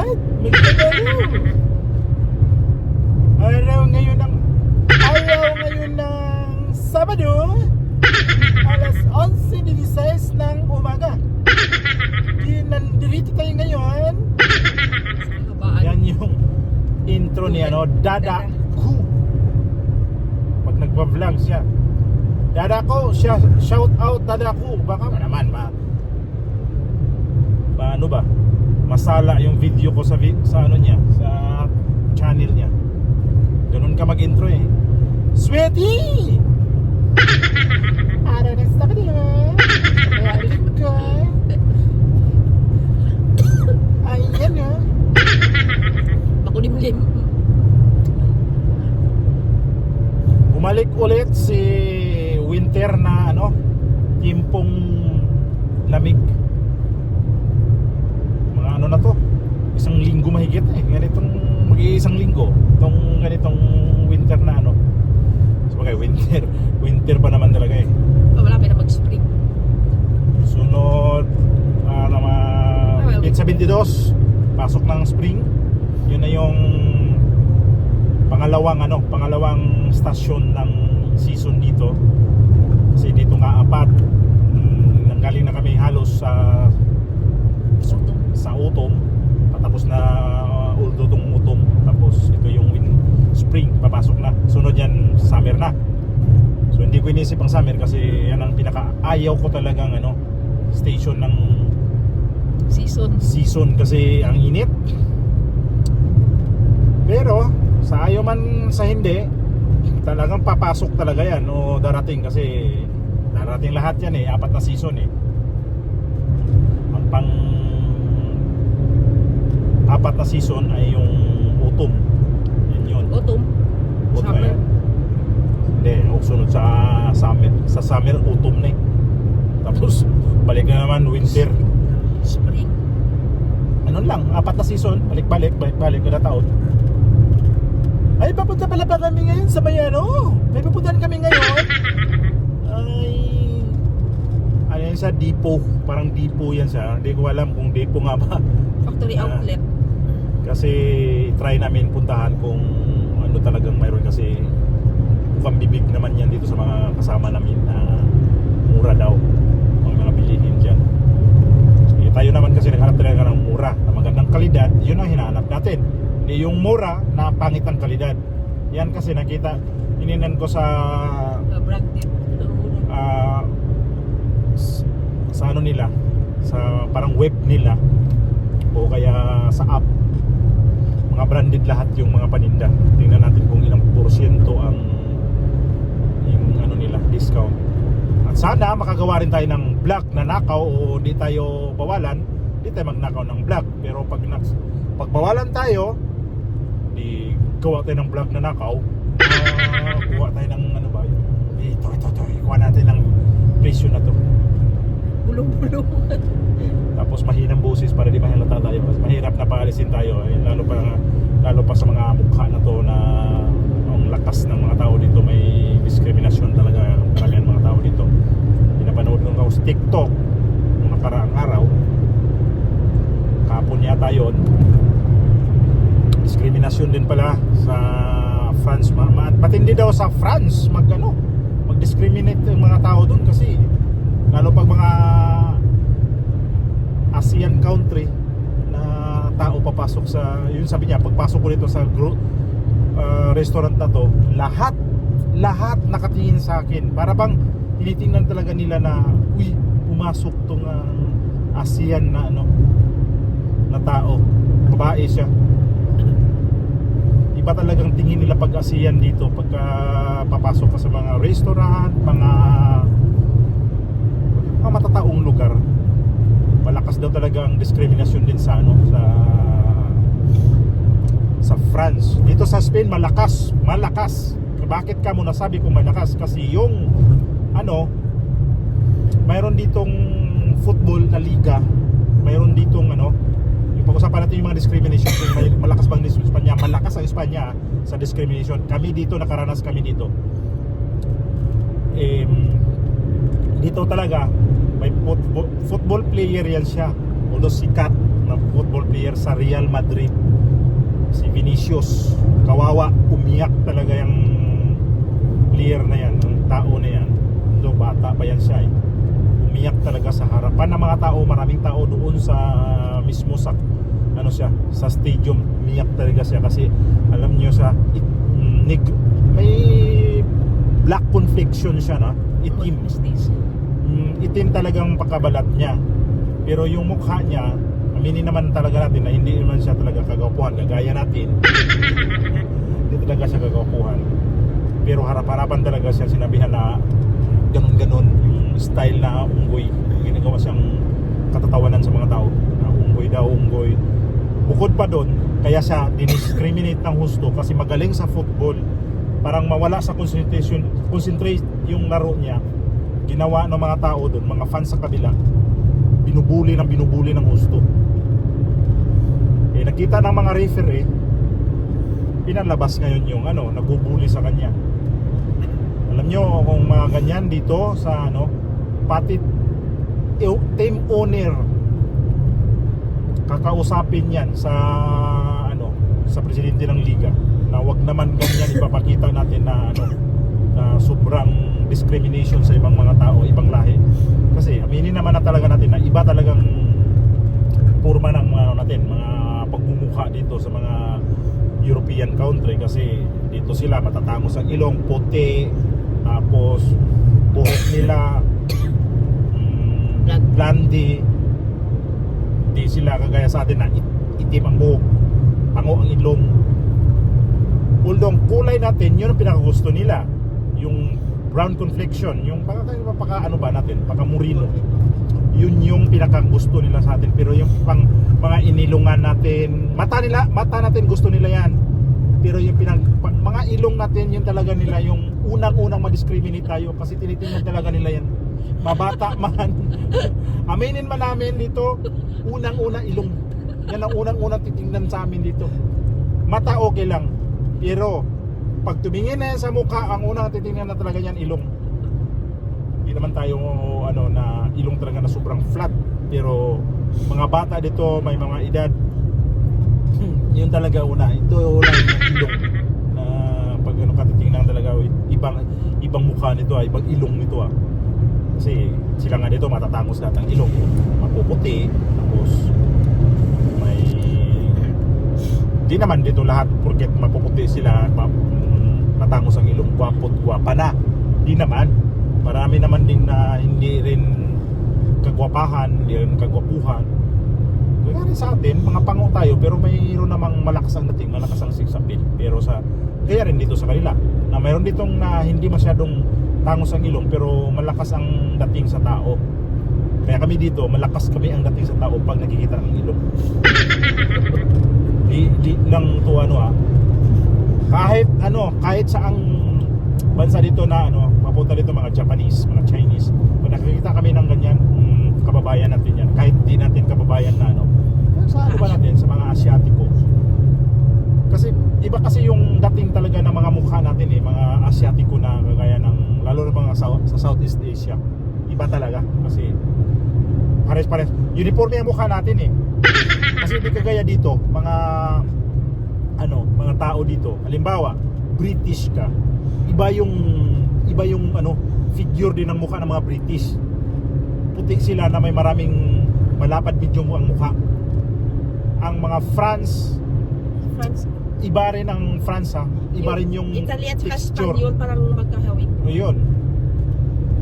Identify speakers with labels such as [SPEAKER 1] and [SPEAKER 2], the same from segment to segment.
[SPEAKER 1] lahat. Magandang araw ngayon ng Sabado, alas 11:16 ng umaga. Nandito tayo ngayon. Yan yung intro ni Dada Ku. Pag nagpa-vlog siya, Dada Ku, shout out Dada Ku. Baka naman ano ba? Masala yung video ko sa ano niya, sa channel niya. Ganun ka mag-intro eh. Sweetie! Araw na sa kanya. Mayalit ka. Ayan o.
[SPEAKER 2] Makulimlim.
[SPEAKER 1] Bumalik ulit si winter na timpong lamig. Mga ano na to, isang linggo mahigit ganitong mag-iisang linggo itong ganitong winter na so winter pa naman talaga
[SPEAKER 2] Wala pa na mag-spring.
[SPEAKER 1] sunod sa 22 pasok ng spring. Yun na yung pangalawang stasyon ng season dito, kasi dito nga apat. Nanggaling na kami halos sa autumn, patapos na uldodong autumn, tapos ito yung spring, papasok na. Sunod yan summer na. So hindi ko inisip ang summer kasi yan ang pinaka-ayaw ko talagang station ng season kasi ang init. Pero sa ayaw man sa hindi, talagang papasok talaga yan o darating, kasi darating lahat yan apat na season ang pang apat na season ay yung autumn. Yun.
[SPEAKER 2] Autumn? Summer?
[SPEAKER 1] Hindi, sunod sa summer. Sa summer, autumn na tapos balik na naman winter.
[SPEAKER 2] Spring.
[SPEAKER 1] Ano lang, apat na season, balik-balik kada taon. Ay, papunta pala pa kami ngayon sa Bayano. May pupuntahan kami ngayon. Ano yan sa depot, parang depot yan siya. Hindi ko alam kung depot nga ba.
[SPEAKER 2] Factory outlet.
[SPEAKER 1] Kasi try namin puntahan kung ano talagang mayroon, kasi mukhang bibig naman yan dito sa mga kasama namin na mura daw ang mga bilihin dyan. Tayo naman kasi naghanap talaga ng mura na magandang kalidad. Yun ang hinahanap natin, hindi yung mura na pangit ang kalidad. Yan kasi nakita, ininan ko sa
[SPEAKER 2] Branded.
[SPEAKER 1] sa ano nila, sa parang web nila o kaya sa app, mga branded lahat yung mga paninda. Tingnan natin kung ilang porsyento ang yung nila discount. At sana makagawa rin tayo ng vlog na nakaw, o di tayo bawalan, di tayo magnakaw ng vlog. Pero pag bawalan tayo, di gawa tayo ng vlog na nakaw. Kuha tayo ng ito, kuha natin ng presyo na to.
[SPEAKER 2] Bulong-bulong.
[SPEAKER 1] Tapos mahinang boses para di mahalata tayo. Mas mahirap na paalisin tayo, lalo pa sa mga mukha na to na ang lakas ng mga tao dito. May diskriminasyon talaga karamihan mga tao dito. Pinapanood ko sa TikTok mga nakaraang araw, kapon yata yun, diskriminasyon din pala sa France. Matindi daw sa France mag-discriminate yung mga tao doon, kasi lalo pag mga ASEAN country na tao papasok sa, yun sabi niya, pagpasok ko dito sa restaurant na to, lahat nakatingin sa akin, para bang tinitingnan talaga nila na pumasok tong ASEAN na tao, babae siya. Iba talagang tingin nila pag ASEAN dito, pagka papasok ka sa mga restaurant, mga matataong lugar. Malakas daw talaga ang diskriminasyon din sa France. Dito sa Spain malakas. Bakit ka mo nasabi kung malakas? Kasi yung mayroon ditong football na liga, mayroon ditong yung pag-usapan natin yung mga discrimination. Malakas bang Espanya? Malakas ang Espanya sa discrimination. Kami dito, nakaranas kami dito. Dito talaga may football player yan siya, although sikat na football player sa Real Madrid, si Vinicius. Kawawa, umiyak talaga yung player na yan, ang tao na yan. Do bata pa yan siya eh. Umiyak talaga sa harapan ng mga tao, maraming tao doon sa mismo sa sa stadium. Umiyak talaga siya kasi alam niyo sa may black complexion siya na, itim. Itim talagang pagkabalat niya. Pero yung mukha niya, aminin naman talaga natin na hindi naman siya talaga kagwapuhan kagaya natin. Hindi talaga siya kagwapuhan. Pero harap-harapan talaga siya sinabihan na ganun-ganun yung style na unggoy. Ginagawa siyang katatawanan sa mga tao na unggoy daw, unggoy. Bukod pa doon, kaya siya diniscriminate ng husto kasi magaling sa football. Parang mawala sa concentrate yung laro niya. Ginawa ng mga tao doon, mga fans sa kabila, binubuli ng husto. Nakita ng mga referee, pinalabas ngayon yung nagbubuli sa kanya. Alam nyo kung mga ganyan dito sa pati team owner kakausapin yan sa sa presidente ng liga na wag naman ganyan ipapakita natin na na sobrang discrimination sa ibang mga tao, ibang lahi. Kasi aminin naman na talaga natin na iba talagang porma ng mga pagmumukha dito sa mga European country kasi dito sila matatangos ang ilong, puti, tapos buhok nila blondie. Di sila kagaya sa atin na itim ang buhok, pango ang ilong. Although kulay natin, yun ang pinakagusto nila, yung brown complexion, yung paka murino. Yun yung pinakagusto nila sa atin. Pero yung pang mga inilungan natin, mata natin gusto nila yan. Pero yung mga ilong natin, yun talaga nila yung unang-unang ma-discriminate tayo kasi tinitingnan talaga nila yan. Mabata man. Aminin man namin dito, unang-unang ilong. Yan ang unang-unang titingnan sa amin dito. Mata okay lang. Pero pag tumingin na yan sa mukha, ang unang titingnan na talaga yan ilong. Hindi naman tayo na ilong talaga na sobrang flat. Pero mga bata dito, may mga edad, yun talaga una. Ito lang yung ilong. Na pag katitingnan talaga, ibang mukha nito, ibang ilong nito . Kasi sila nga dito matatangos lahat ng ilong, mapuputi, tapos may di naman dito lahat porket mapuputi sila matangos ang ilong, gwapa na, di naman. Marami naman din na hindi rin kagwapahan, hindi rin kagwapuhan. Kaya rin sa atin, mga pango tayo, pero mayroon namang malakas ang dating, malakas ang siksapil. Pero kaya rin dito sa kanila na mayroon ditong na hindi masyadong tangos ang ilong pero malakas ang dating sa tao. Kaya kami dito, malakas kami ang dating sa tao pag nakikita ang ilong. di lang to kahit saang bansa dito na papunta dito, mga Japanese, mga Chinese, pag nakikita kami ng ganyan, kababayan natin yan. Kahit di natin kababayan na sa natin, sa mga Asyatiko. Kasi iba kasi yung dating talaga ng mga mukha natin mga Asyatiko na kagaya ng lalo na mga sa Southeast Asia. Iba talaga kasi pares-pares. Uniforme ang mukha natin Kasi hindi kagaya dito, mga tao dito. Halimbawa, British ka. Iba yung figure din ng mukha ng mga British. Puti sila na may maraming malapad medyo ang mukha. Ang mga France, iba rin ang France iba rin yung
[SPEAKER 2] Italy at
[SPEAKER 1] texture.
[SPEAKER 2] Espanyol parang magkahawig.
[SPEAKER 1] Ayun.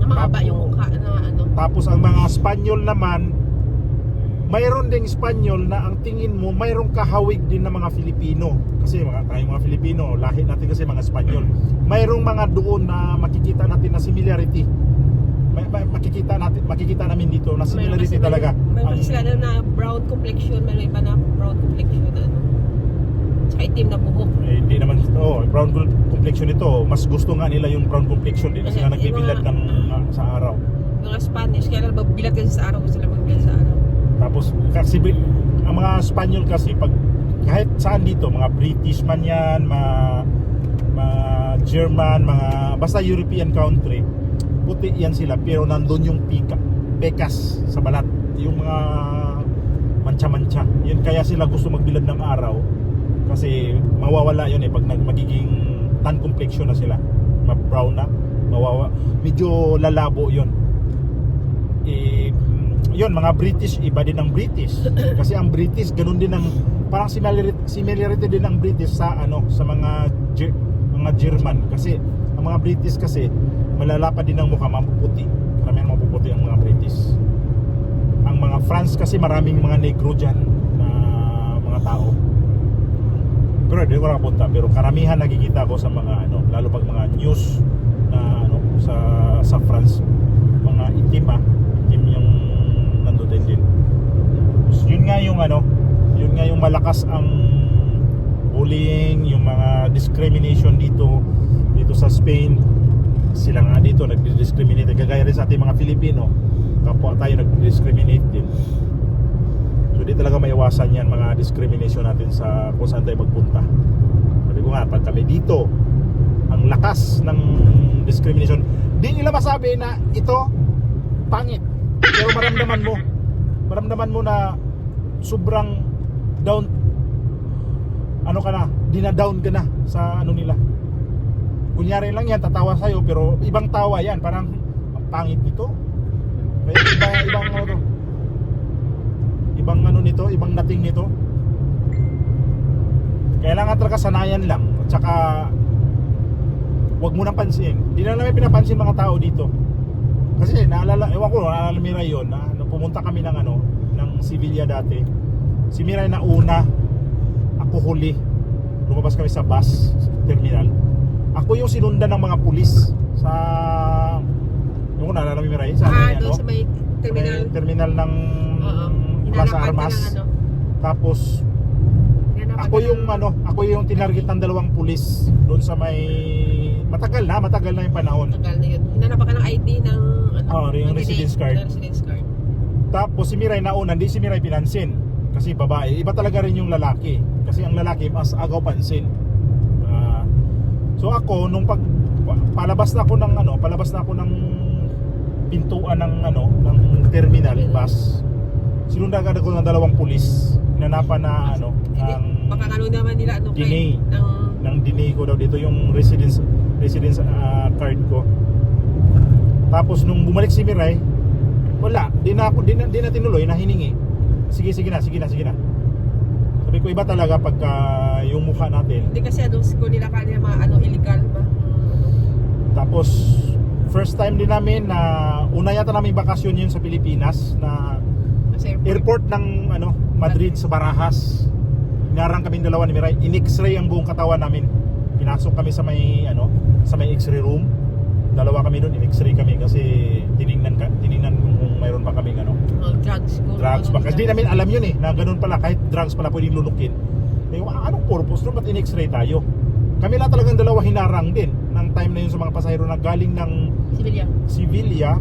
[SPEAKER 2] Mahaba yung mukha na
[SPEAKER 1] Tapos ang mga Espanyol naman, mayroon ding Espanyol na ang tingin mo mayroong kahawig din ng mga Filipino. Kasi tayong mga Filipino, lahi natin kasi mga Espanyol. Mayroong mga doon na makikita natin na similarity. Makikita namin dito na similarity talaga.
[SPEAKER 2] Mayroon sila na brown complexion, mayroon iba na brown complexion na tsaka itim na buhok.
[SPEAKER 1] Hindi naman brown complexion ito. Mas gusto nga nila yung brown complexion din kasi nga nagbibilad sa araw.
[SPEAKER 2] Mga Spanish, kaya magbilat kasi sa araw, sila magbilat sa araw.
[SPEAKER 1] Tapos kasi ang mga Espanyol kasi pag kahit saan dito, mga British man yan, mga German, mga basta European country, puti yan sila pero nandun yung pekas sa balat. Yung mga mancha-mancha. Yun kaya sila gusto magbilad ng araw kasi mawawala yun pag magiging tan complexion na sila, ma-brown na, medyo lalabo yun. Yun, mga British, iba din ang British kasi ang British ganun din ang parang similarity din ang British sa sa mga German, kasi ang mga British kasi malalapad din ang mukha, mapuputi, maraming mapuputi ang mga British. Ang mga France kasi maraming mga negro dyan na mga tao, pero hindi ko nakapunta, pero karamihan nakikita ko sa mga lalo pag mga news na sa France, mga itim yung nandoon din. So, yun nga yung malakas ang bullying, yung mga discrimination dito sa Spain. Sila nga dito nagdi-discriminate, kagaya rin sa ating mga Filipino, kapwa tayo nagdi-discriminate din. So di talaga maiwasan yan, mga discrimination natin sa kung saan tayo magpunta. Sabi ko nga, pag kami dito, ang lakas ng discrimination, di nila masabi na ito pangit, pero maramdaman mo na sobrang down, dina-down ka na sa nila. Kunyari lang yan, tatawa sa'yo, pero ibang tawa yan, parang ang pangit nito. Kaya ibang dating nito. Kailangan talaga sanayan lang, at saka wag mo nang pansin. Hindi na namin pinapansin mga tao dito. Kasi naalala Miray yun, na pumunta kami ng Sevilla dati. Si Miray na una, ako huli. Lumabas kami sa bus terminal. Ako yung sinundan ng mga pulis sa naalala mo Miray? Sa
[SPEAKER 2] doon sa may terminal.
[SPEAKER 1] May terminal ng Plaza Armas. Tapos ako yung tinarget ng dalawang pulis doon sa may matagal na yung panahon.
[SPEAKER 2] Tagal na yun. Hinanapan ka ng ID ng
[SPEAKER 1] yung residence card. Tapos si Miray nauna, hindi si Miray pinansin kasi babae. Iba talaga rin yung lalaki, kasi ang lalaki mas agaw pansin. So ako nung palabas na ako ng pintuan ng terminal bus, sinundan agad ako ng dalawang pulis. Hinanapan na
[SPEAKER 2] baka naman nila
[SPEAKER 1] dinay ko daw dito yung residence card ko. Tapos nung bumalik si Miray, wala, di na tinuloy na hiningi. Sige na. Sabi ko, iba talaga pagka yung mukha natin.
[SPEAKER 2] Hindi kasi siguro nila kanya mga illegal ba.
[SPEAKER 1] Tapos first time din namin na una yata namin bakasyon yun sa Pilipinas, na airport ng Madrid sa Barajas. Inarang kaming dalawa ni Miray, in-x-ray ang buong katawan namin. Pinasok kami sa may x-ray room. Dalawa kami doon, in-x-ray kami kasi tiningnan kung mayroon pa kaming drugs ba. Kasi di namin alam yun na ganun pala, kahit drugs pala pwedeng lunukin. Anong purpose doon? Ba't in-x-ray tayo? Kami lang talagang dalawa hinarang din ng time na yun sa mga pasahero na galing ng Sevilla.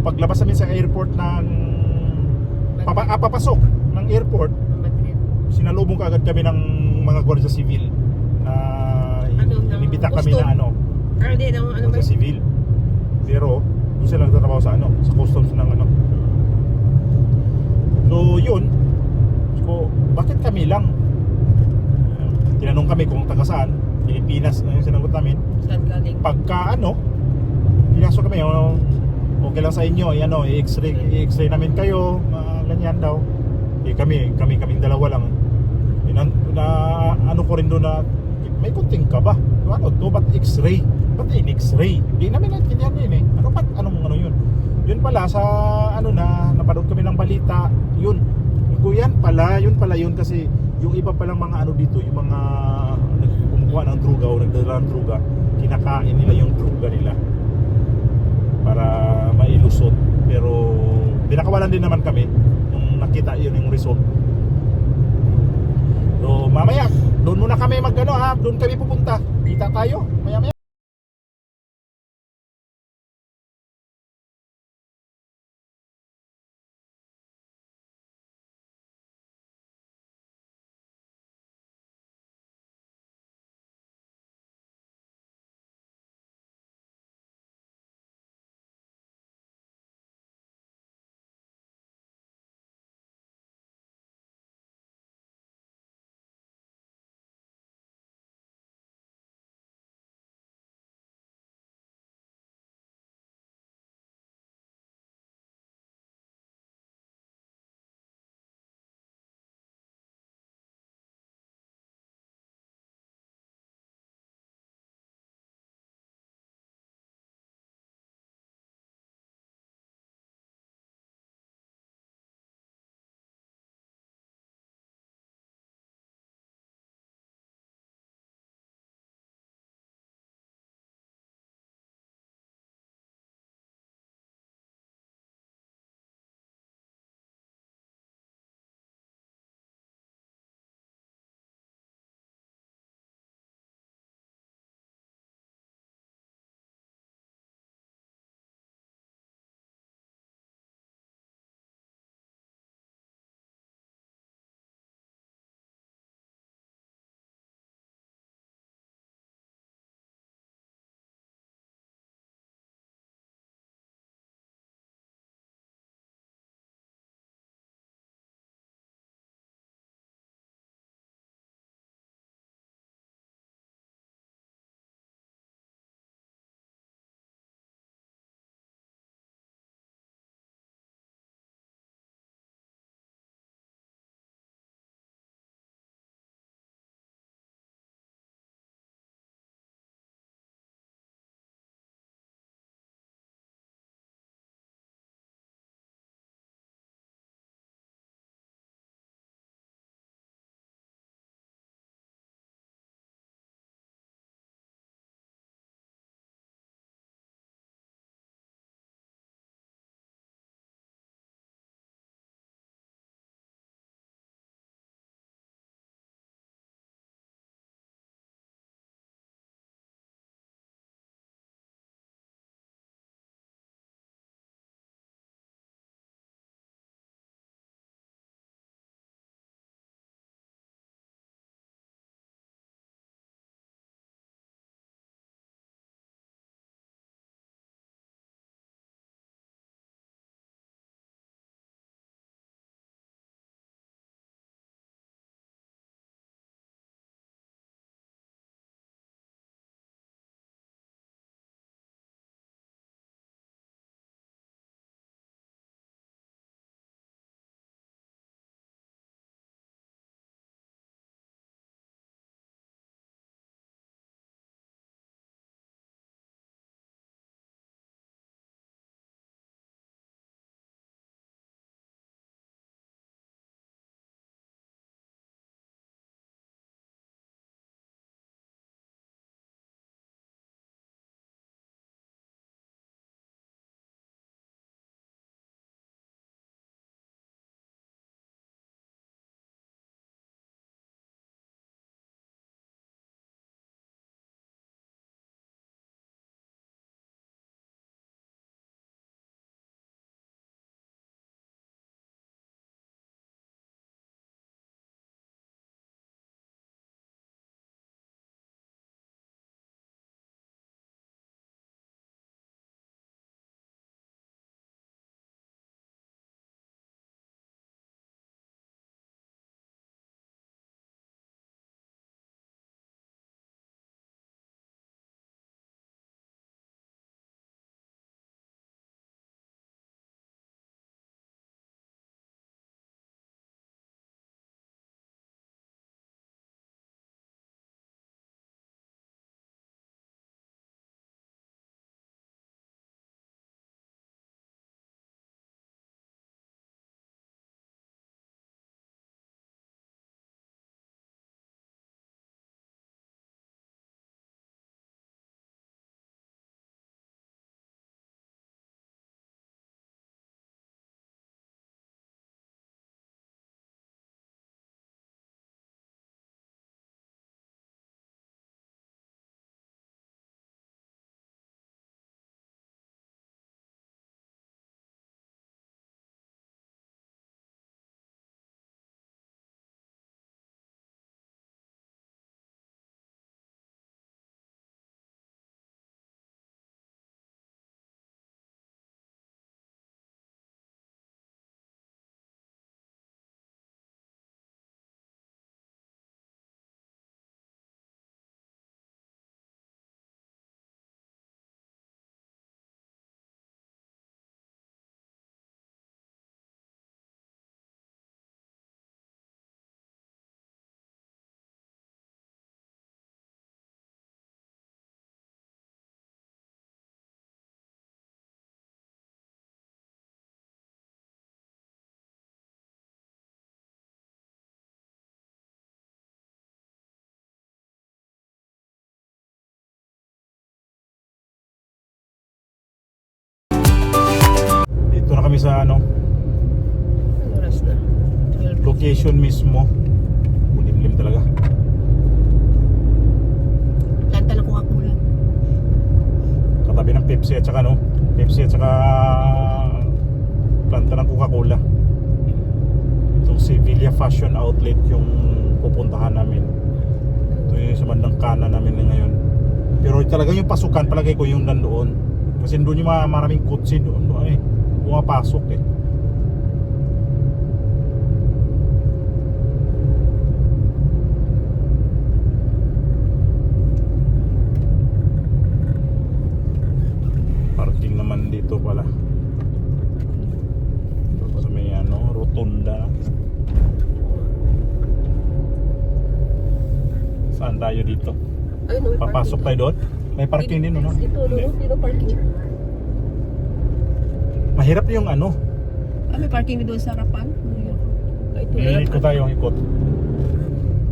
[SPEAKER 1] Paglabas namin sa airport ng papasok ng airport, sinalubong kaagad kami ng mga gwardiya civil na inimbita kami na sa civil. Pero doon sila nagtatrabaho sa customs ng So yun, so, bakit kami lang? Tinanong kami kung taga saan. Pilipinas na yung sinagot namin.
[SPEAKER 2] Saan galing?
[SPEAKER 1] Pagka pinasok kami, okay lang sa inyo, i-x-ray namin kayo, ganyan daw. Kaming dalawa lang. Ko rin doon na may kunting ka ba? Ba't x-ray? Ba't in-x-ray? Hindi namin naintindihan yun Anong yun? Yun pala sa napanood kami ng balita, yun pala yun kasi yung iba palang mga dito, yung mga kumukuha ng druga o nagdadala ng druga, kinakain nila yung druga nila para mailusot. Pero pinakawalan din naman kami nung nakita yun yung result. So mamaya doon muna kami doon kami pupunta. Kita tayo maya. kami sa ano,
[SPEAKER 2] Ano oras na? 12.
[SPEAKER 1] location mismo. Kulimlim talaga.
[SPEAKER 2] Kanta ng Coca-Cola.
[SPEAKER 1] Katabi ng Pepsi at saka Pepsi at saka planta ng Coca-Cola. Itong Sevilla Fashion Outlet yung pupuntahan namin. Ito yung sa bandang kanan namin na ngayon. Pero talaga yung pasukan palagay ko yung nandoon. Kasi doon yung maraming kutsi doon. Pumapasok eh. Parking naman dito pala. Dito sa may rotunda. Saan tayo dito?
[SPEAKER 2] Ay, no, may
[SPEAKER 1] Papasok tayo doon? May parking din, no?
[SPEAKER 2] Dito,
[SPEAKER 1] Hindi.
[SPEAKER 2] dito parking.
[SPEAKER 1] Mahirap yung
[SPEAKER 2] May parking din doon sa harapan. Ito
[SPEAKER 1] ikot tayo, ikot.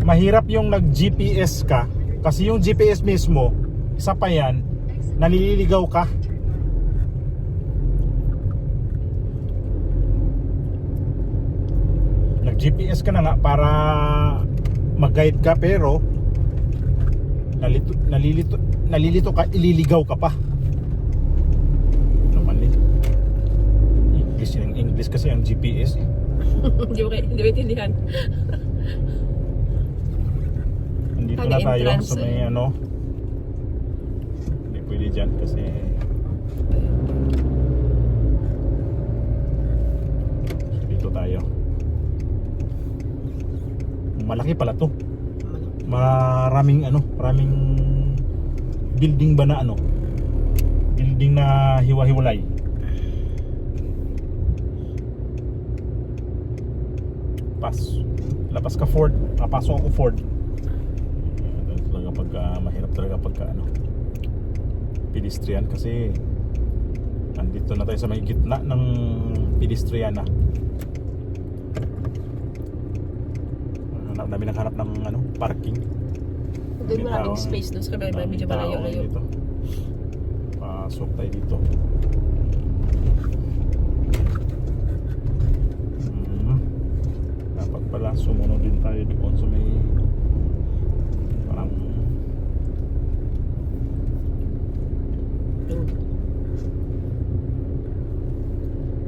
[SPEAKER 1] Mahirap yung nag-GPS ka. Kasi yung GPS mismo, isa pa yan, naliligaw ka. Nag-GPS ka na nga para mag-guide ka, pero nalilito ka, ililigaw ka pa. Naman eh. English kasi ang GPS eh.
[SPEAKER 2] Hindi mo intindihan.
[SPEAKER 1] Nandito
[SPEAKER 2] Ang
[SPEAKER 1] na tayo
[SPEAKER 2] entrance,
[SPEAKER 1] sa may hindi pwede dyan kasi dito tayo. Malaki pala to. Maraming building ba na building na hiwa-hiwalay. Lapas ka Ford, papasok ako Ford. Talaga pagka mahirap talaga pagka pedestrian kasi andito na tayo sa may gitna ng pedestrian na. Hanap namin naghanap ng parking.
[SPEAKER 2] Doon maraming space doon sa kabila, medyo malayo-layo.
[SPEAKER 1] Dito. Pasok tayo dito. Dapat pala sumunod din tayo doon sa may parang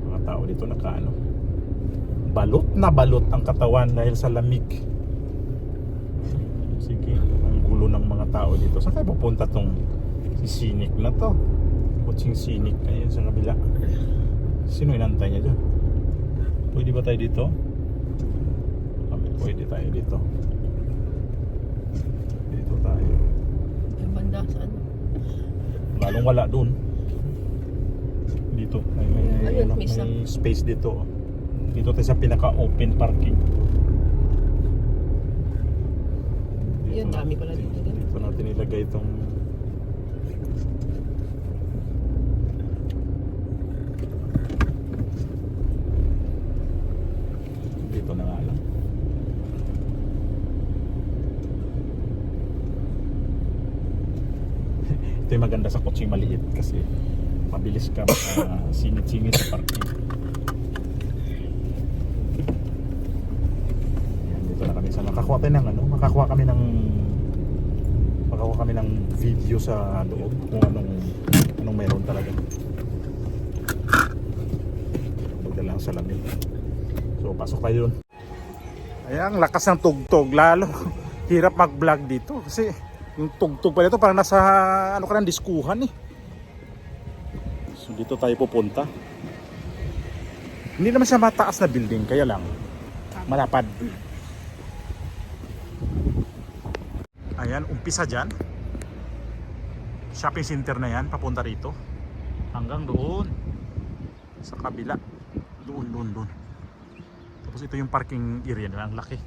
[SPEAKER 1] mga tao dito balot na balot ang katawan dahil sa lamig. Sige, ang gulo ng mga tao dito. Saan kayo pupunta tong si Scenic na to? Kutsing Scenic ayun sa kabila. Sino inantay niya dyan? Pwede ba tayo dito? Pwede tayo dito. Dito tayo.
[SPEAKER 2] Yung banda saan?
[SPEAKER 1] Lalong wala dun. Dito may
[SPEAKER 2] Ayun, may isa.
[SPEAKER 1] space dito. Dito tayo sa pinaka open parking.
[SPEAKER 2] Yun, dami pala dito din.
[SPEAKER 1] Dito natin ilagay itong dito na nga lang. Ito yung maganda sa kotseng maliit kasi mabilis ka singit-singit sa parking. Yan, dito na kami sa makakuha kami ng video sa loob kung anong meron talaga. Magdala lang sa lamin. So pasok tayo dun. Ayan, lakas ng tugtog. Lalo hirap mag-vlog dito kasi yung tugtog pa dito parang nasa diskuhan eh. So dito tayo pupunta. Hindi naman siya mataas na building, kaya lang malapad. Ayan, umpisa dyan. Shopping center na yan, papunta rito. Hanggang doon. Sa kabila. Doon. Tapos ito yung parking area nila, ang laki.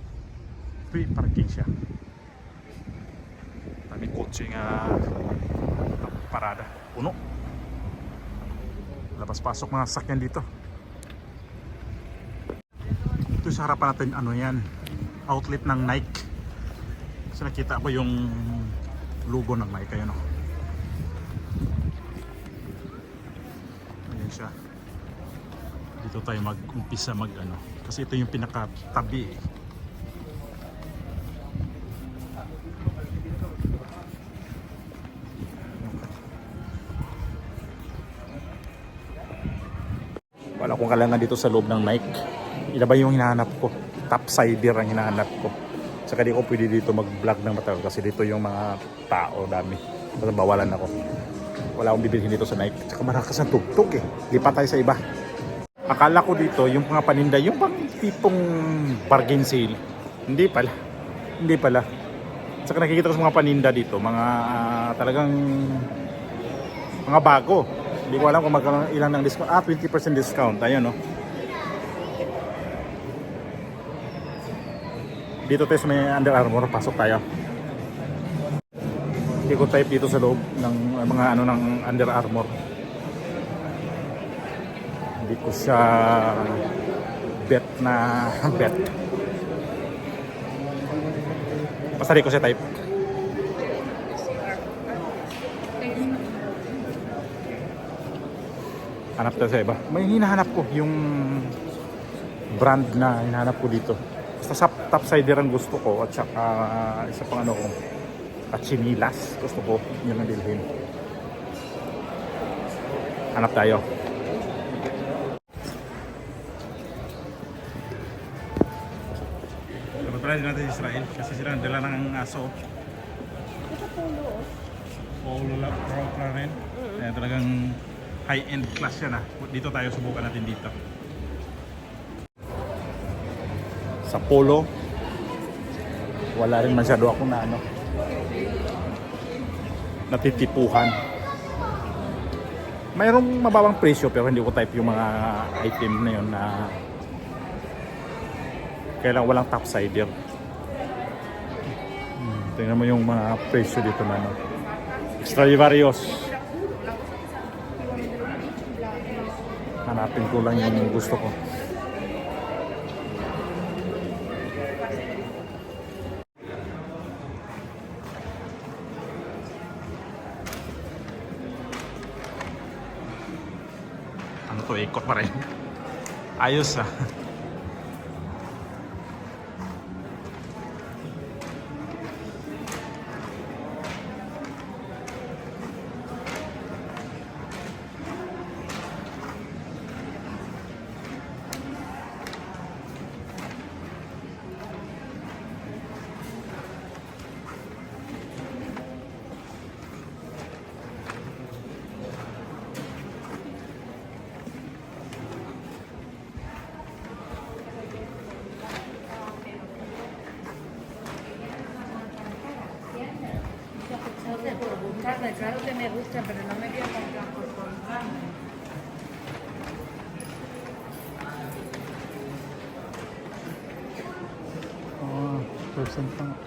[SPEAKER 1] Free parking siya. Daming kotse nga parada. Puno. Labas-pasok mga sasakyan dito. Ito sa harapan natin, yan, outlet ng Nike. Kasi nakita ko yung logo ng Nike, ayun o. Ayan siya. Dito tayo mag-umpisa mag ano. Kasi ito yung pinakatabi eh. Wala akong kalangan dito sa loob ng Nike. Ila ba yung hinahanap ko? Topsider ang hinahanap ko. Saka di ko pwede dito mag-vlog ng matagal kasi dito yung mga tao dami. Kasi bawalan ako. Wala akong bibilhin dito sa Nike. Saka marakas ang tugtog eh. Lipat tayo sa iba. Akala ko dito yung mga paninda, yung pang tipong bargain sale. Hindi pala. Hindi pala. Saka nakikita ko sa mga paninda dito, mga talagang mga bago. Hindi ko alam kung magkano ilang ng discount. 20% discount. Ayun, no? Dito tayo sa may Under Armour. Pasok tayo. Ikot type dito sa loob ng mga ano ng Under Armour. Hindi ko siya bet na bet. Basta di ko siya type. Hanap tayo sa iba. May hinahanap ko yung brand na hinahanap ko dito. Basta sa topsider ang gusto ko at saka isa pang ano ko at chinilas. Gusto ko yun ang bilhin. Hanap tayo. Try natin Israel kasi sila dala ng aso.
[SPEAKER 2] Ito polo.
[SPEAKER 1] Polo pa rin. Kaya talagang high-end class yan ah. Dito tayo, subukan natin dito. Sa polo, wala rin masyado ako na ano, natitipuhan. Mayroong mababang presyo pero hindi ko type yung mga item na yun na kailangan walang topsider. Tingnan mo yung mga presyo dito na ano. Stradivarius. Hanapin ko lang yung gusto ko. Ano to, ikot pa rin. Ayos ah.
[SPEAKER 3] Claro que me gusta, pero no me quiero comprar por comprar.
[SPEAKER 1] Oh, percent pa nga.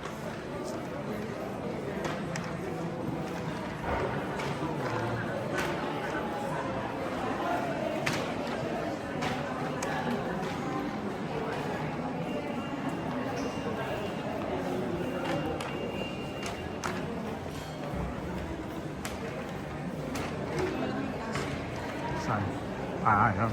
[SPEAKER 1] Saan? Ah, ayan.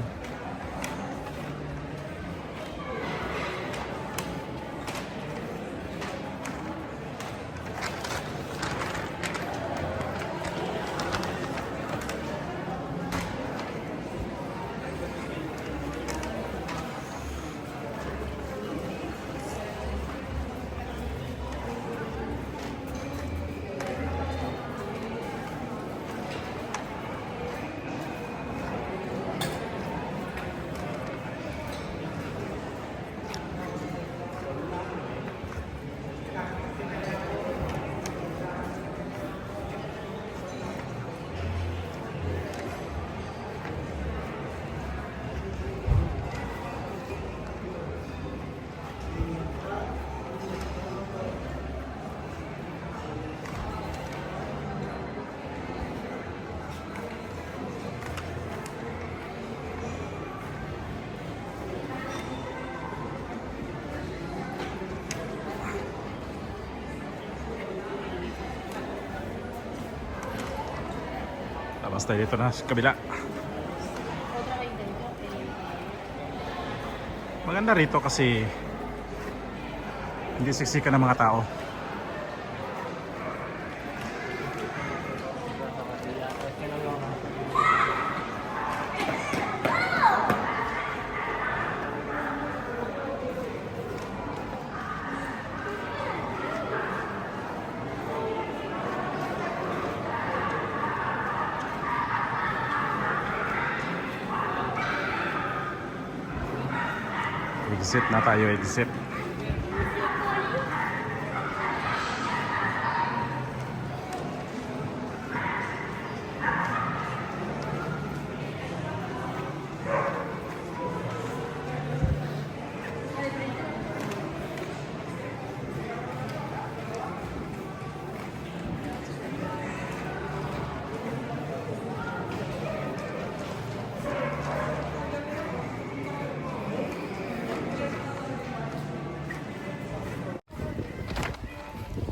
[SPEAKER 1] Tapos tayo dito na sa kabila. Maganda rito kasi hindi siksikan ng mga tao. Exit na tayo, exit.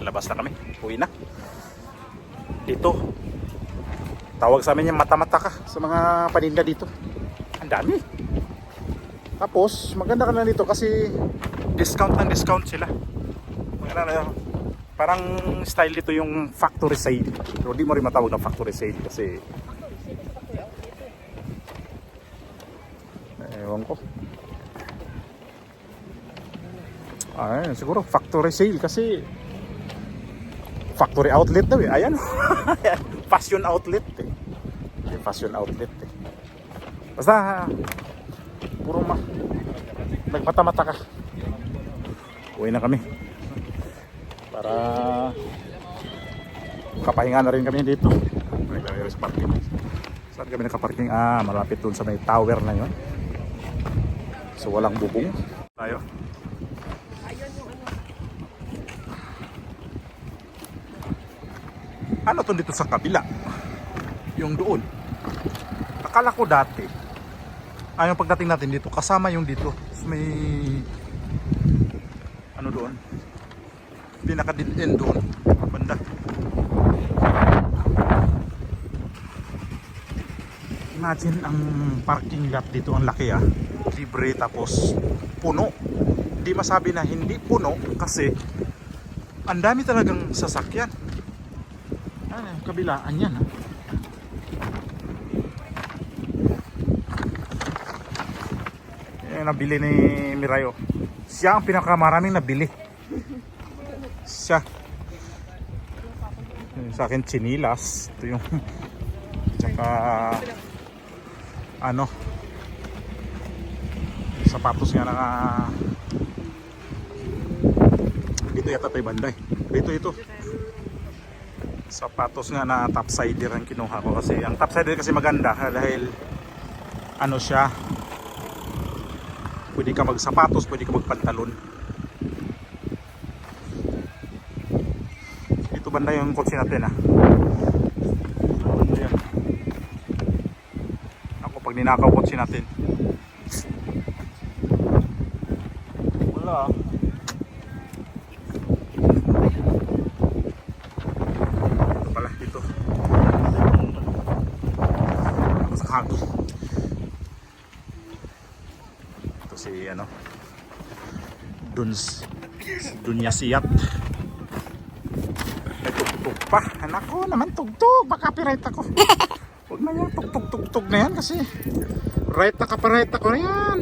[SPEAKER 1] Labas na kami, uwi na. Dito tawag sa amin yung mata-mata ka sa mga paninda dito. Ang dami. Tapos maganda ka na dito kasi discount ng discount sila. Maganda na, parang style dito yung factory sale. Pero di mo rin matawag na factory sale kasi ewan ko. Ay, siguro factory sale kasi factory outlet daw eh. Ayan. Fashion outlet eh. Fashion outlet eh. Basta puro nagmata-mata ka. Uwi na kami. Para kapahinga na rin kami dito. Naglalagay sa parking. Saan kami nakaparking? Malapit dun sa may tower na yun. So walang bubong. Tayo. Ano to dito sa kabila? Yung doon. Akala ko dati yung pagdating natin dito kasama yung dito. So may ano doon? Pinaka dead end doon. Banda. Imagine ang parking lot dito, ang laki libre tapos puno. Hindi masabi na hindi puno kasi ang dami talagang sasakyan. Kabilaan yan Yung nabili ni Mirayo, siya ang pinakamaraming nabili. Siya. Sa akin chinilas. Ito yung tsaka sapatos nga na dito yata tayo banday. Dito sapatos nga na topsider ang kinuha ko kasi ang topsider kasi maganda dahil siya, pwede ka magsapatos, pwede ka magpantalon. Dito banda yung kotse natin Ayan. Ako pag ninakaw kotse natin wala ito si Dunya Siyat. May tugtog pa. Anak ko naman tugtog, baka copyright ako. Huwag na yan, tugtog na yan kasi right na copyright ako na yan.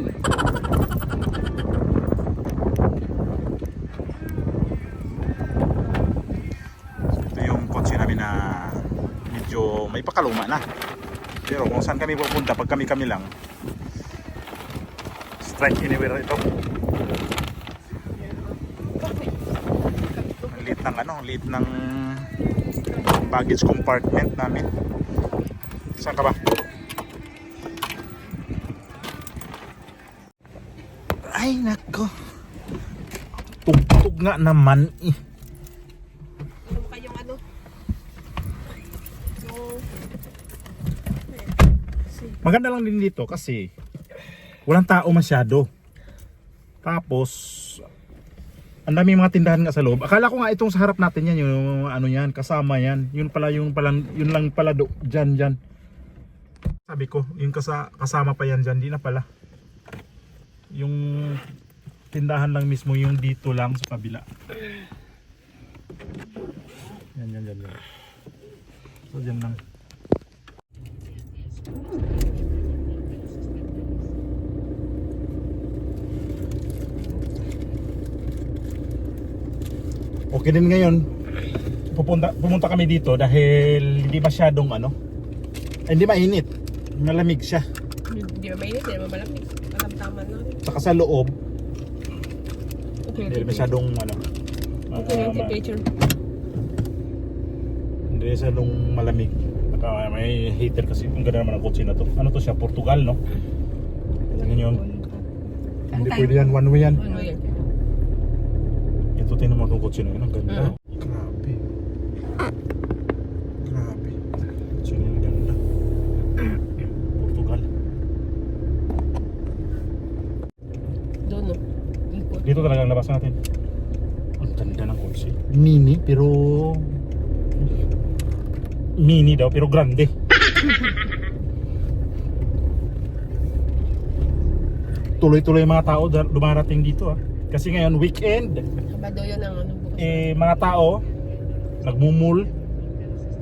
[SPEAKER 1] Ito yung kotse namin na medyo may pakaluma na. Pero kung saan kami pupunta, pag kami lang, strike anywhere ito. Ang liit ng baggage compartment namin. Saan ka ba? Ay nako, tugtog nga naman Maganda lang din dito kasi walang tao masyado. Tapos ang daming mga tindahan nga sa loob. Akala ko nga itong sa harap natin yan, yung yan, kasama yan. Yun lang pala dyan. Sabi ko, yung kasama pa yan dyan, di na pala. Yung tindahan lang mismo yung dito lang sa kabila. Yan. So dyan lang. Okay din ngayon. Pumunta kami dito dahil hindi masyadong hindi mainit. Malamig siya.
[SPEAKER 2] Hindi ba mainit? Hindi ba malamig? Matamtaman na rin.
[SPEAKER 1] Saka sa loob,
[SPEAKER 2] Okay,
[SPEAKER 1] hindi masyadong
[SPEAKER 2] okay yung temperature.
[SPEAKER 1] hindi masyadong malamig. Saka may heater kasi. Ang ganda naman ang kotse na to. Ano to siya? Portugal, no? Tingnan nyo. Hindi pwede yan. One way yan.
[SPEAKER 2] Ano yan?
[SPEAKER 1] Ito tingnan mo itong kotse na yun. Ang ganda. Grabe. Kotse na yung ganda. Portugal.
[SPEAKER 2] Doon, no? Ikot.
[SPEAKER 1] Dito talaga ang labas natin. Ang ganda ng kotse. Mini pero mini daw pero grande. Tuloy-tuloy yung mga tao dumarating dito Kasi ngayon weekend.
[SPEAKER 2] Sabado yun ang ano bukas.
[SPEAKER 1] Mga tao nagmumul.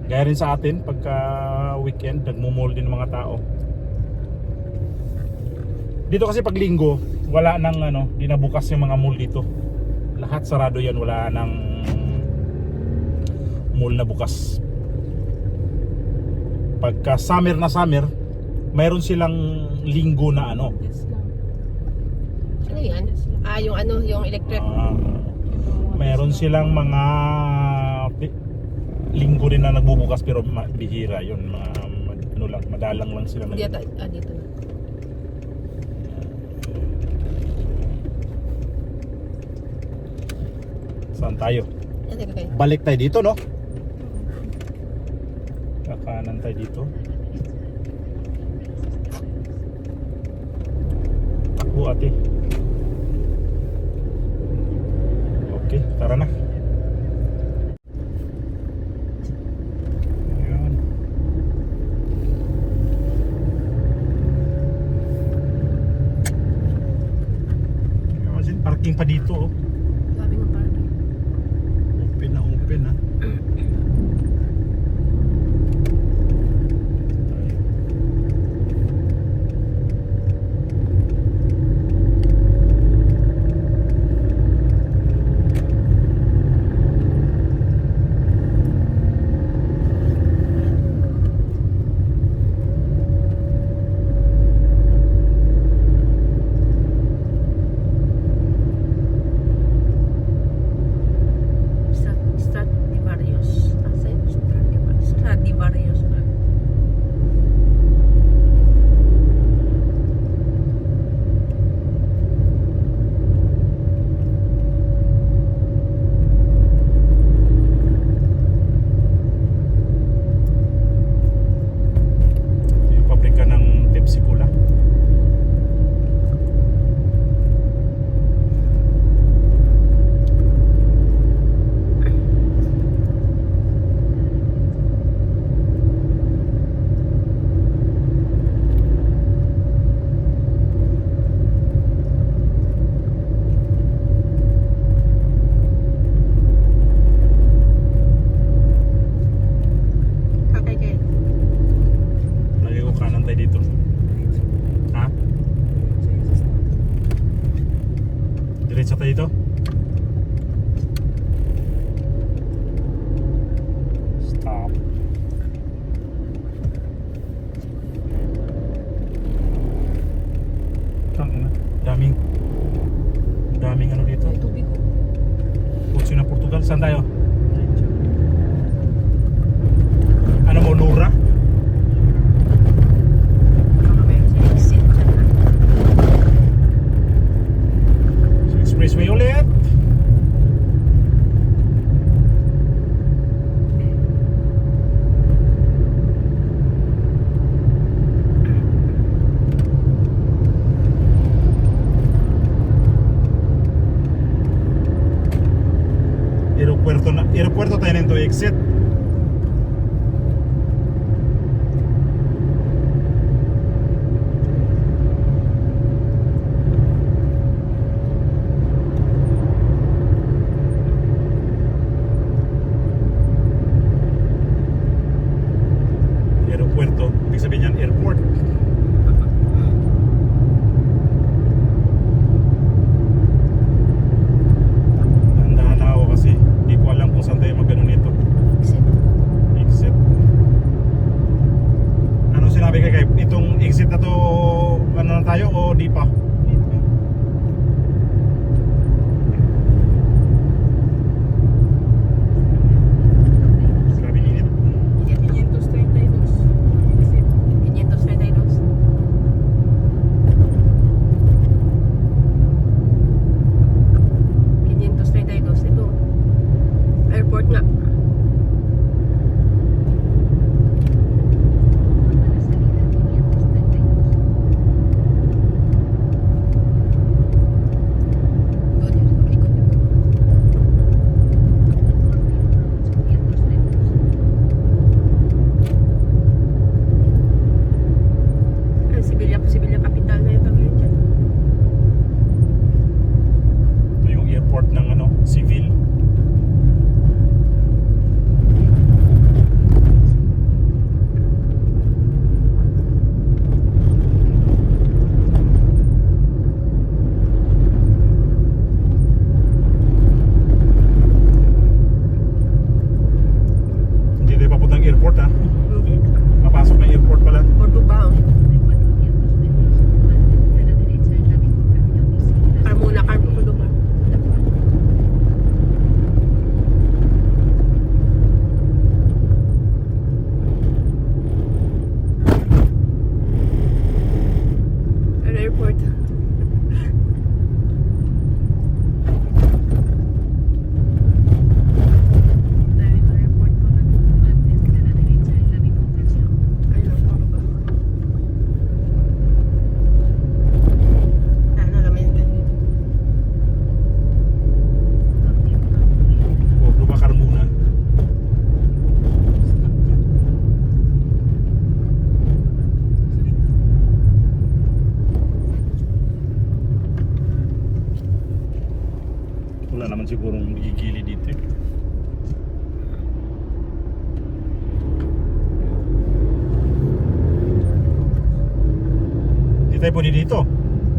[SPEAKER 1] Gaya rin sa atin pagka weekend nagmumul din mga tao. Dito kasi pag linggo wala nang di na bukas yung mga mall dito. Lahat sarado yan, wala nang mall na bukas. Pagka summer na summer, mayroon silang linggo na
[SPEAKER 2] Ano yan? Yung electric.
[SPEAKER 1] mayroon silang mga linggo rin na nagbubukas pero bihira yun. Madalang lang sila
[SPEAKER 2] Dito na.
[SPEAKER 1] Saan tayo?
[SPEAKER 2] Yan, tayo.
[SPEAKER 1] Balik tayo dito, no? Kakanan tayo dito. Takbo ate. Okay, tara na. Ayan. Ayan, parking pa dito, oh.
[SPEAKER 2] Sabi ng parking.
[SPEAKER 1] Open na.
[SPEAKER 2] Stradivarius. Stradivarius ba?
[SPEAKER 1] Yung pabrika ng Pepsi Cola.
[SPEAKER 2] Okay.
[SPEAKER 1] Lagi ko kanan tayo dito. Ha? Diretso tayo dito? Stop. Daming ano dito.
[SPEAKER 2] May tubig ko.
[SPEAKER 1] Kotse na Portugal. Saan tayo? Ano mo, Nura?
[SPEAKER 2] Baka mayroon sa exit dyan na.
[SPEAKER 1] Sa expressway ulit. Aeropuerto tayo nito exit. sigurong gigili dito. Di tayo pwede dito.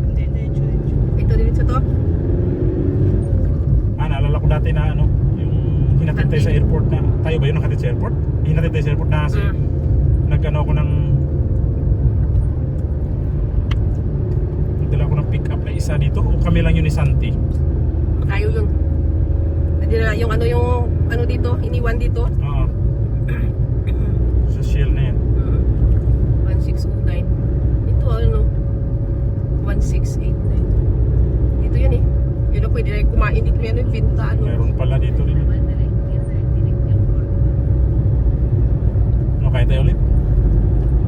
[SPEAKER 3] Hindi, diretso.
[SPEAKER 2] Ito din sa to.
[SPEAKER 1] Naalala ko dati na ano, yung hinatid tayo sa airport na, tayo ba yun nakatid sa airport? Hinatid tayo sa airport na si, nagano ako ng, nagdala ako ng pick up na isa dito, o kami lang yun ni Santi?
[SPEAKER 2] Tayo yun. Nadila yung ano dito, iniwan dito.
[SPEAKER 1] Oo. Sa Shell na yan.
[SPEAKER 2] 1609. Ito ano? 1689. Ito yun eh. Yun na pwede na kumain dito yan yung binta ano.
[SPEAKER 1] Meron pala dito rin. Ano, kaya tayo ulit?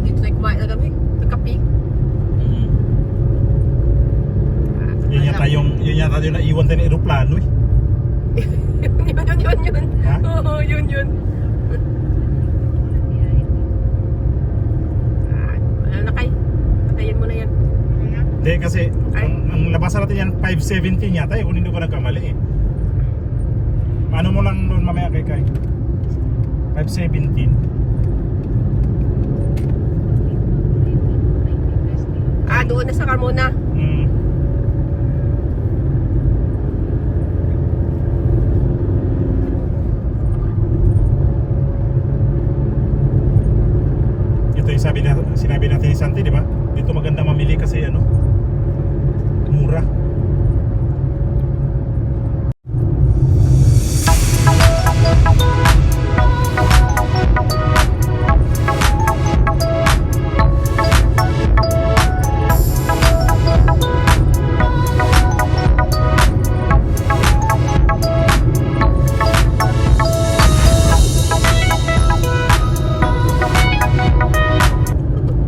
[SPEAKER 2] Dito tayo kumain na kami. Nagkapi.
[SPEAKER 1] Yun yata yung naiwan tayo ng aeroplano eh.
[SPEAKER 2] yun.
[SPEAKER 1] Ha?
[SPEAKER 2] Oo, yun. Ano na kay? Patayin mo na yan.
[SPEAKER 1] Hindi kasi,
[SPEAKER 2] Ay.
[SPEAKER 1] ang labasan natin yan 517 yata eh, kung hindi ko nagkamali eh. Paano mo lang doon mamaya kay 517.
[SPEAKER 2] Doon na sa Carmona.
[SPEAKER 1] Ito yung sinabi natin ni Santi, di ba? Dito maganda mamili kasi ano, mura.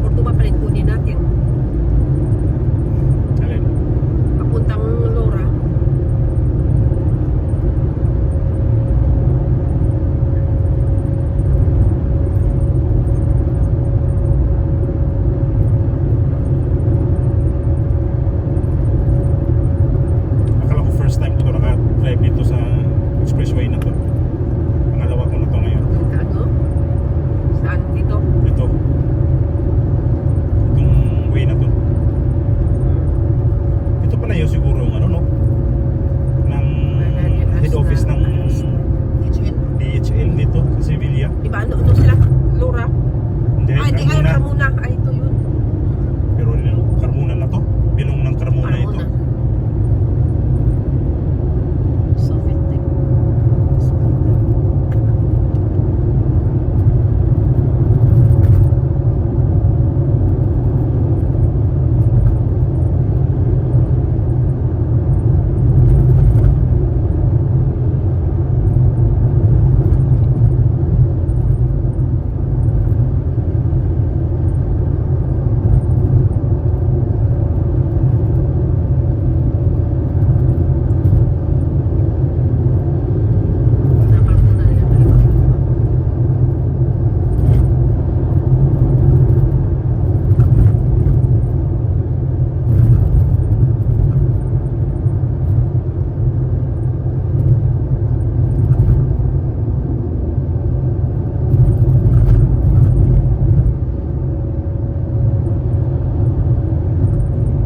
[SPEAKER 2] Porto ba pa rin kunin natin?
[SPEAKER 1] Alin?
[SPEAKER 2] Papuntang Lora.
[SPEAKER 1] Akala ko first time ko to naka-drive dito sa expressway na to. Pangalawa ko na to ngayon.
[SPEAKER 2] Ano? Saan? Dito?
[SPEAKER 1] Ito. Itong way na to. Ito pala yun siguro yung ano no? Ng head office ng DHL dito sa Sevilla.
[SPEAKER 2] Diba ano sila? Lora?
[SPEAKER 1] Hindi,
[SPEAKER 2] Hindi ay
[SPEAKER 1] Carmona.
[SPEAKER 2] Carmona. Ay, ito yun.
[SPEAKER 1] Pero yung Carmona na to. Bilong ng Carmona ito.
[SPEAKER 2] Carmona. Sofitek. Carmona yan.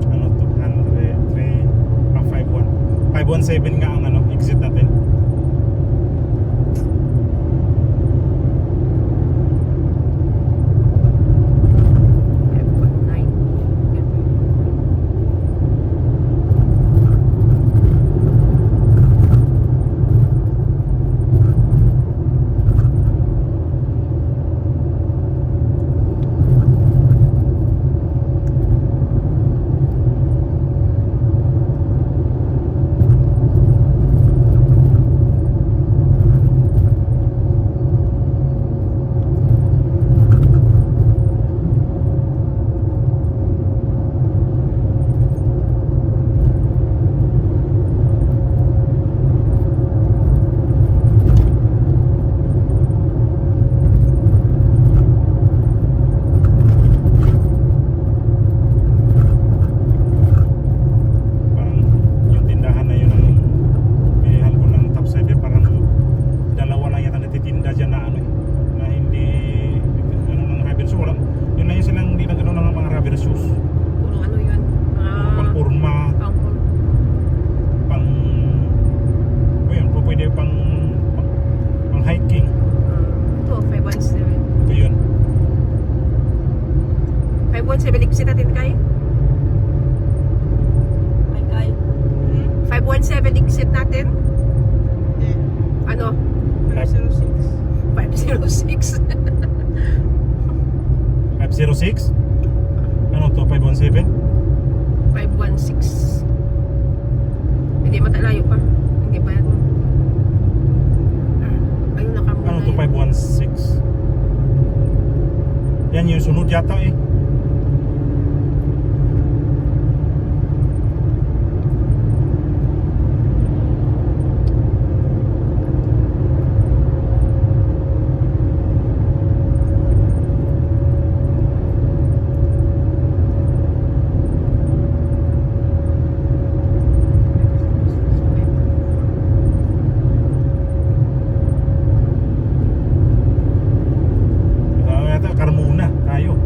[SPEAKER 1] Ano to? 51. 517 nga ang ano, exit natin.
[SPEAKER 4] 517 exit natin kay.
[SPEAKER 2] Ay, kay.
[SPEAKER 4] 517 exit natin. Ano?
[SPEAKER 3] 506.
[SPEAKER 4] 506.
[SPEAKER 1] 506? Ano to? 517?
[SPEAKER 4] 516. Hindi matalayo pa. Hindi pa yan. Ayun, nakamuna
[SPEAKER 1] Ano to? 516? Yan yung sunod yata eh. Yata Carmona tayo.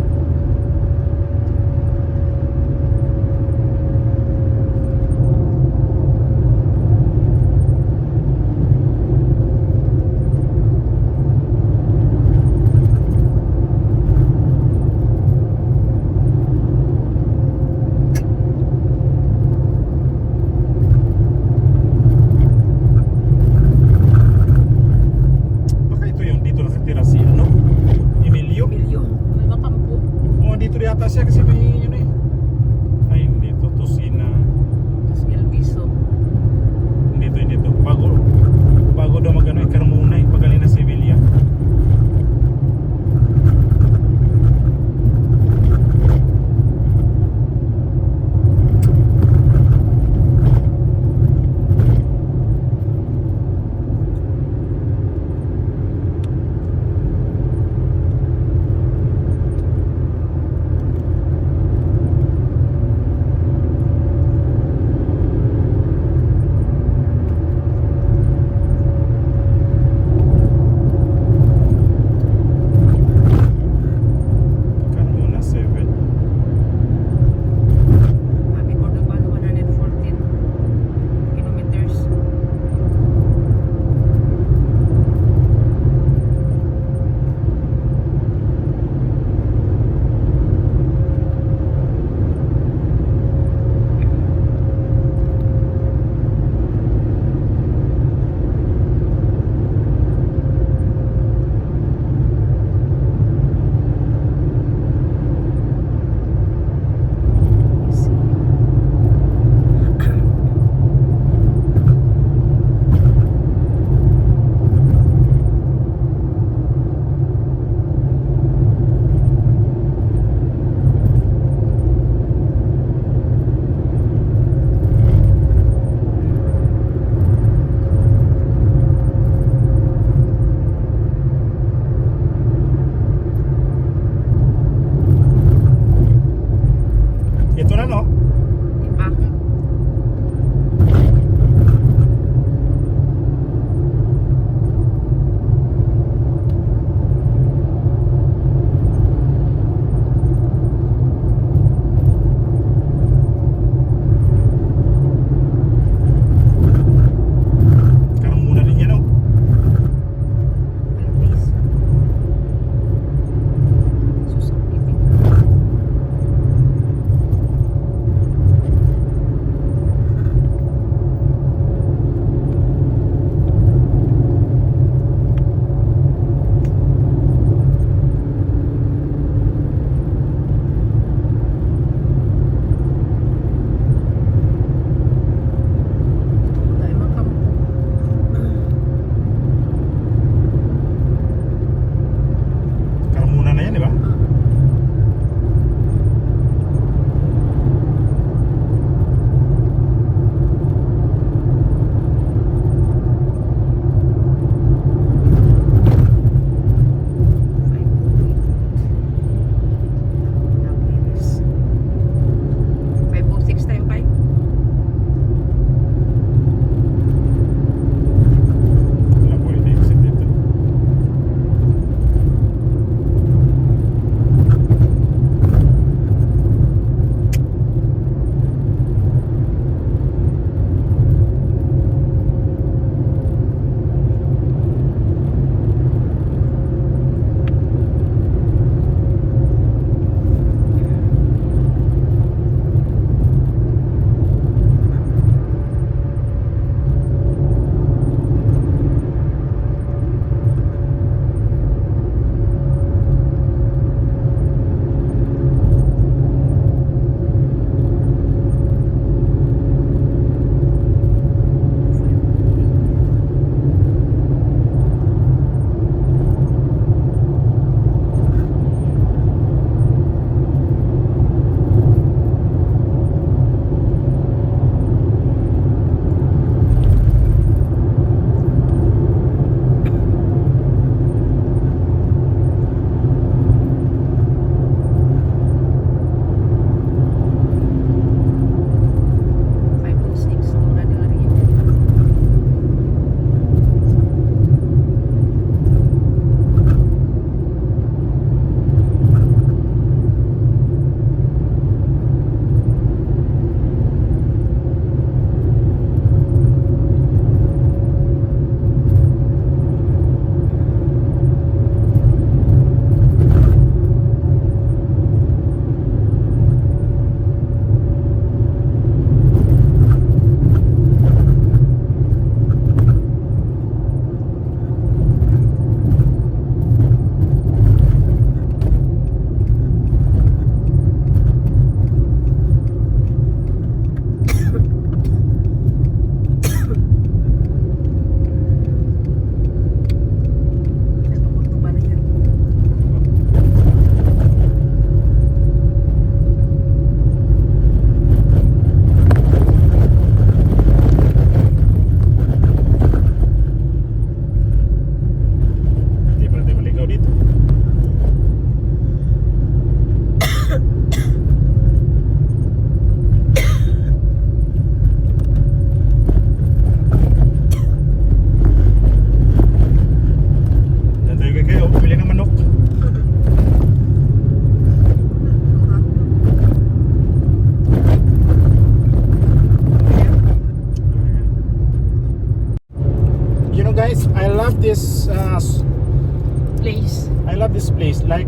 [SPEAKER 1] I love this place. Like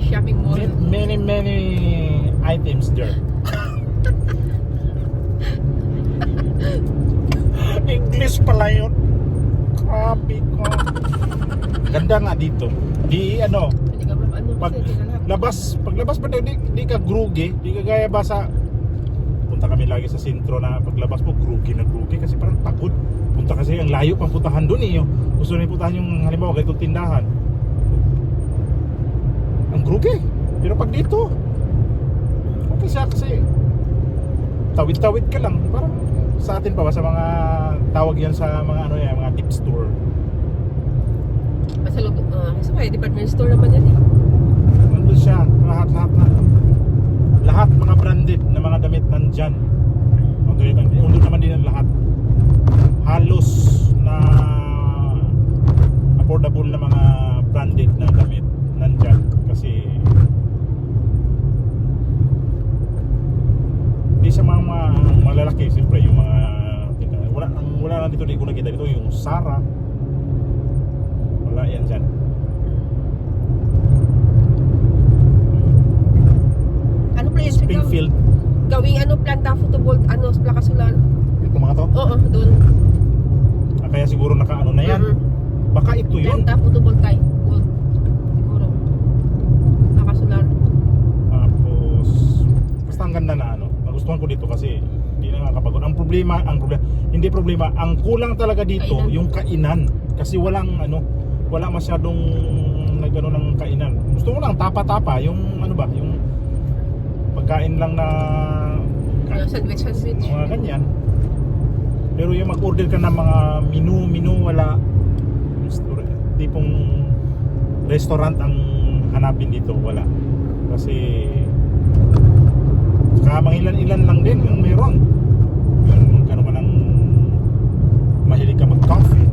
[SPEAKER 4] Shopping mall.
[SPEAKER 1] many items there. English pala yun. Grabe ko. Ganda nga dito. Di ano,
[SPEAKER 4] Hindi ka ano
[SPEAKER 1] pag
[SPEAKER 4] kasi hindi ka lahat.
[SPEAKER 1] paglabas pa di ka grugi, di ka gaya ba sa punta kami lagi sa sentro na paglabas mo grugi kasi parang pagod. Punta kasi ang layo pang puntahan doon eh. Gusto rin puntahan yung halimbawa ganitong tindahan. Ang grugi. Pero pag dito, okay siya kasi tawid-tawid ka lang. Parang sa atin pa ba sa mga tawag yan sa mga ano yan, mga tip store.
[SPEAKER 4] Sa loob, kasi may department store naman yan eh.
[SPEAKER 1] Nandun siya, lahat mga branded na mga damit nandyan. Undod naman din ang lahat. Halos na affordable na mga branded na damit nandyan. Kasi hindi sa mga malalaki, siyempre yung mga wala na dito, di ko nakita dito yung Zara. Wala yan dyan.
[SPEAKER 4] Ano place?
[SPEAKER 1] Springfield.
[SPEAKER 4] Gawing ano, planta photovolt, ano, plaka solar.
[SPEAKER 1] Ito mga to.
[SPEAKER 4] Oo, doon.
[SPEAKER 1] Kaya siguro nakaano na yan. Baka ito yun.
[SPEAKER 4] Planta photovoltaic. Gold. Siguro. Plaka solar.
[SPEAKER 1] Tapos basta ang ganda na ano. Nagustuhan ko dito kasi hindi na nakakapagod. Ang problema, hindi problema, ang kulang talaga dito
[SPEAKER 4] Kainan.
[SPEAKER 1] yung kainan. Kasi wala masyadong nagano ng kainan. Gusto ko lang tapa-tapa yung ano ba, yung pagkain lang na
[SPEAKER 4] Sandwich.
[SPEAKER 1] mga ganyan. Pero yung mag-order ka ng mga menu wala. Tipong restaurant ang hanapin dito, wala. Kasi saka mga ilan-ilan lang din yung meron. Yung ano ka ng mahilig ka mag-coffee.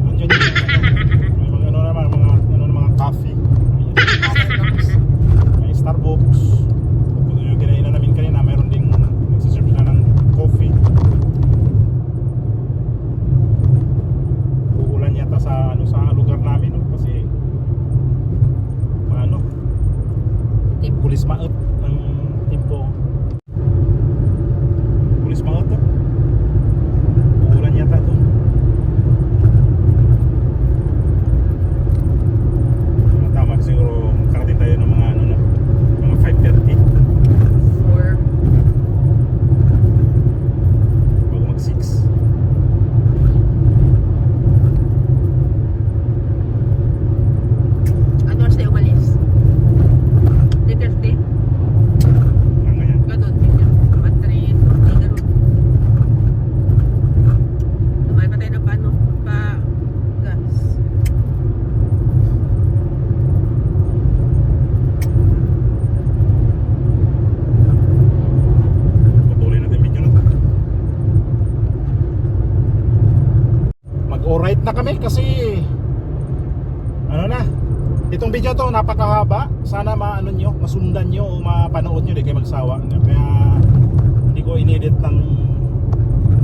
[SPEAKER 1] Andiyan yung mga coffee. May Starbucks. Kung yung kinainan namin kanina, meron ding nagsiserve na ng coffee. Uulan yata sa lugar namin, no? Kasi pulis maot ng timpo. Pulis maot to. Uulan yata to. Tama siguro makarating tayo ng mga mga 5:30
[SPEAKER 4] Or
[SPEAKER 1] bago mag 6.
[SPEAKER 4] ano oras tayo umalis? 3:30?
[SPEAKER 1] Ngayon.
[SPEAKER 4] Ganon. 3:40, ganon. Dumaan pa tayo ng paano? Pa-gas.
[SPEAKER 1] Patuloy natin video na to. Mag-alright na kami kasi ano na, itong video to napakahaba. Sana masundan nyo o mapanood nyo, di kayo magsawa. Kaya hindi ko inedit ng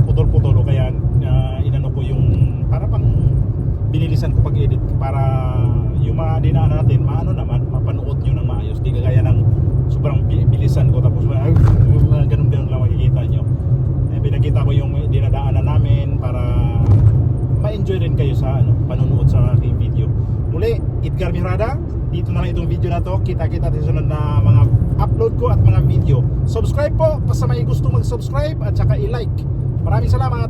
[SPEAKER 1] putol-putol, kaya inano ko yung para pang binilisan ko pag-edit para yung mga dinaanan natin mapanood nyo ng maayos. Di kagaya ng sobrang bilisan ko tapos ganun-ganun lang makikita nyo. Pinakita ko yung dinadaanan namin para ma-enjoy rin kayo sa panonood sa aking video. Muli, Edgar Mirada, dito na lang itong video na to. Kita-kita sa sunod na mga upload ko at mga video. Subscribe po, basta may gusto mag-subscribe at saka i-like. Maraming salamat.